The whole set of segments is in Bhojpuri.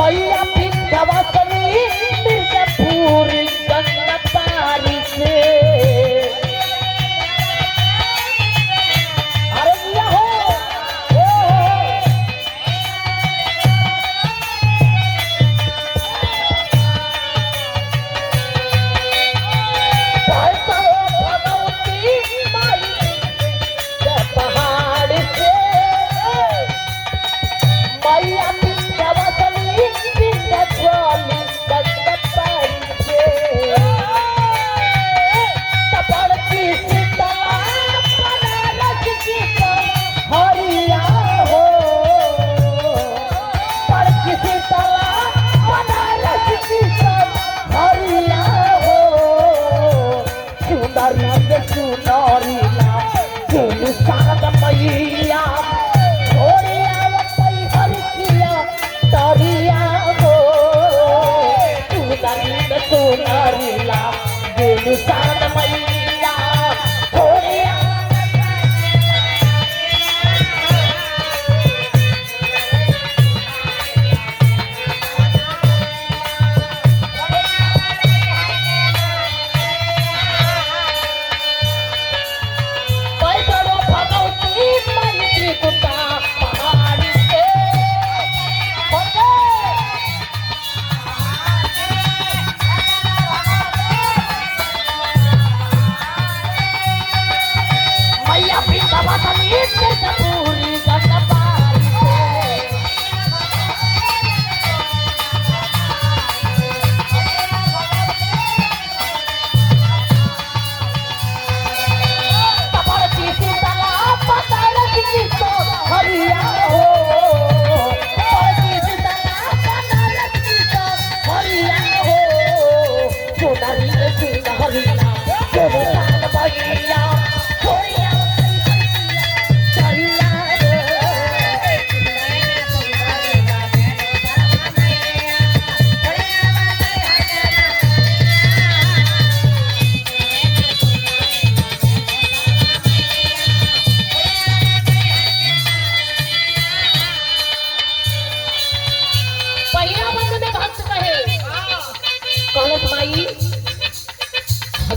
मैया विंध्यवासिनी मिर्जापुर गंगा पारी से अरे दिया हो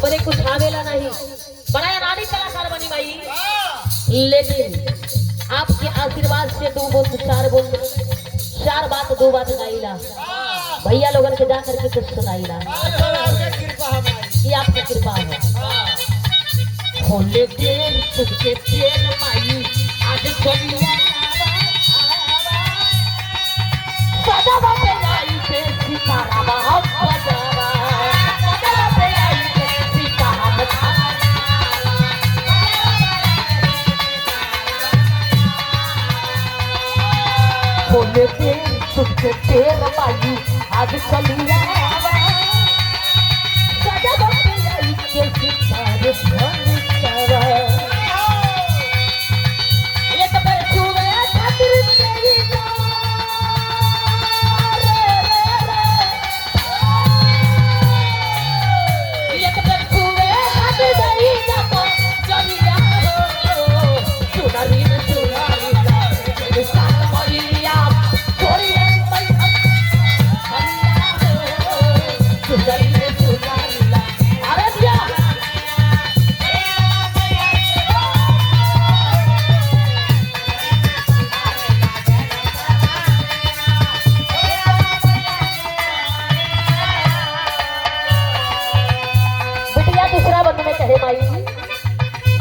बड़े कुछ आवेला नहीं बड़ा रानी कलाकार बनी भाई लेकिन आपके आशीर्वाद से दो बोल चार बात दो बात गाइला भैया लोगन के जा करके कुछ सुनाइला ये आपकी कृपा है होले तेल तुझके तेल माई आज चलिया सदा बाटे लाई से सितारा बाप बजावा सदा बाटे लाई से सितारा बजावा होले तेल तुझके तेल माई आज चलिया सदा बाटे लाई से सितारा बजावा एक बार छुवे खातिर तेरी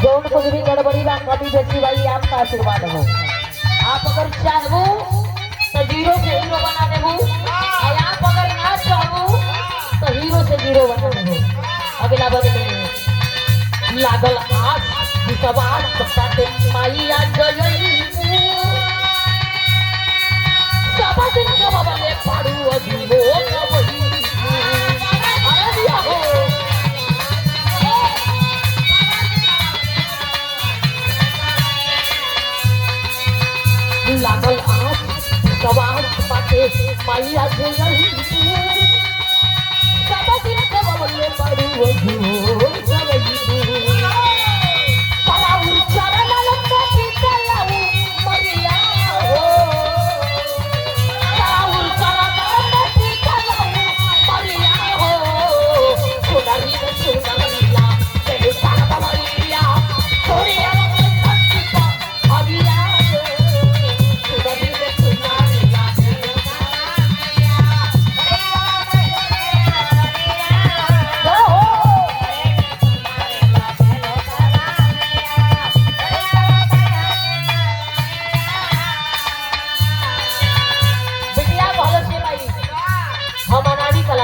जौन कुछ भी गड़बड़ी बा कभी बेची भाई आपका आशीर्वाद हो आप अगर चाहबो तो जीरो से हीरो बना देबो और आप अगर ना चाहबो तो हीरो से जीरो बना देबो अगला बन में लागल आस विश्वास बाटे माई आज गई सब दिन सब बने पाड़ू अजीबो कबही अरे दिया हो लागल आँख सवाल बाटे माई आज गई सब दिन सब बने पाड़ू अजीबो कबही पलाऊ चरण लंबा पलाऊ मरिया हो पलाऊ चरण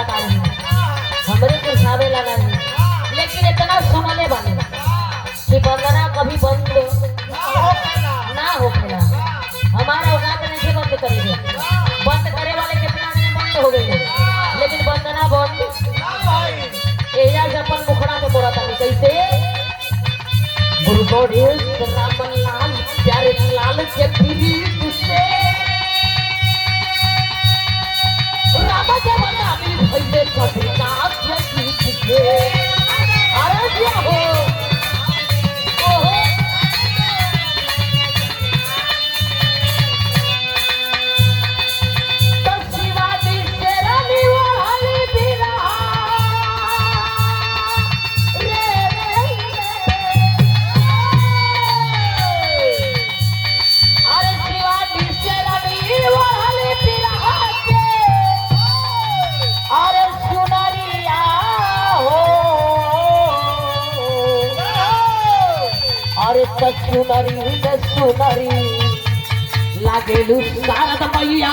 कलाकार हैं, हमरे के हिसाबे लगा नहीं, लेकिन इतना सुनले बानी कि वंदना कभी बंद ना होखेला। हमारा औकात नहीं से बंद करेंगे, बंद करे वाले कितना दिन बंद हो गए, लेकिन वंदना बंद एजा से अपन मुखड़ा में बोला था कैसे गुरु गणेश रामन लाल प्यारे लाल के पीली तुझसे रामा जमाना में भइले कभी नाच गीत के अरे क्या हो ओहो तस्वीर से रानी वाली बिना सुनरी सुनरी लागेलू शारद मैया